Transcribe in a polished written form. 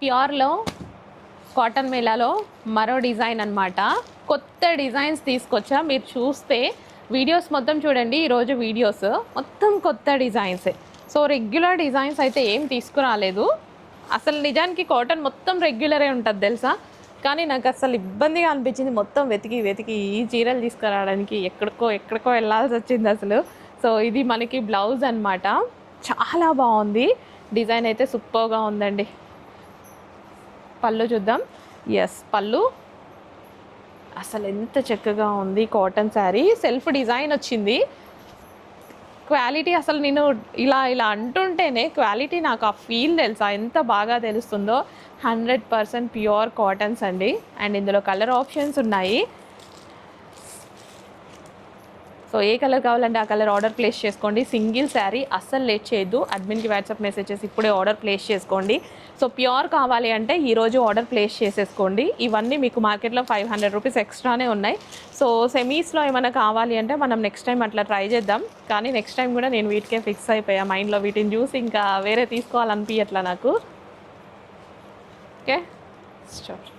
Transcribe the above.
ప్యూర్లో cotton మేళాలో మరో design అనమాట. కొత్త డిజైన్స్ తీసుకొచ్చా. మీరు చూస్తే వీడియోస్ మొత్తం చూడండి. ఈరోజు వీడియోస్ మొత్తం కొత్త డిజైన్సే. సో రెగ్యులర్ డిజైన్స్ అయితే ఏం తీసుకురాలేదు. అసలు నిజానికి కాటన్ మొత్తం రెగ్యులరే ఉంటుంది తెలుసా. కానీ నాకు అసలు ఇబ్బందిగా అనిపించింది. మొత్తం వెతికి వెతికి ఈ చీరలు తీసుకురావడానికి ఎక్కడికో వెళ్ళాల్సి వచ్చింది అసలు. సో ఇది మనకి బ్లౌజ్ అనమాట. చాలా బాగుంది. డిజైన్ అయితే సూపర్గా ఉందండి. పళ్ళు చూద్దాం. ఎస్, పళ్ళు అసలు ఎంత చక్కగా ఉంది. కాటన్ శారీ, సెల్ఫ్ డిజైన్ వచ్చింది. క్వాలిటీ అసలు నేను ఇలా అంటుంటేనే క్వాలిటీ నాకు ఆ ఫీల్ తెలుసా ఎంత బాగా తెలుస్తుందో. 100% ప్యూర్ కాటన్స్ అండి. అండ్ ఇందులో కలర్ ఆప్షన్స్ ఉన్నాయి. సో ఏ కలర్ కావాలంటే ఆ కలర్ ఆర్డర్ ప్లేస్ చేసుకోండి. సింగిల్ శారీ, అస్సలు లేట్ చేయొద్దు. అడ్మిన్కి వాట్సాప్ మెసేజెస్ ఇప్పుడే ఆర్డర్ ప్లేస్ చేసుకోండి. సో ప్యూర్ కావాలి అంటే ఈరోజు ఆర్డర్ ప్లేస్ చేసేసుకోండి. ఇవన్నీ మీకు మార్కెట్లో 500 రూపీస్ ఎక్స్ట్రానే ఉన్నాయి. సో సెమీస్లో ఏమైనా కావాలి అంటే మనం నెక్స్ట్ టైం అట్లా ట్రై చేద్దాం. కానీ నెక్స్ట్ టైం కూడా నేను వీటికే ఫిక్స్ అయిపోయా మైండ్లో. వీటిని చూసి ఇంకా వేరే తీసుకోవాలనిపించట్లా నాకు. Okay, stop.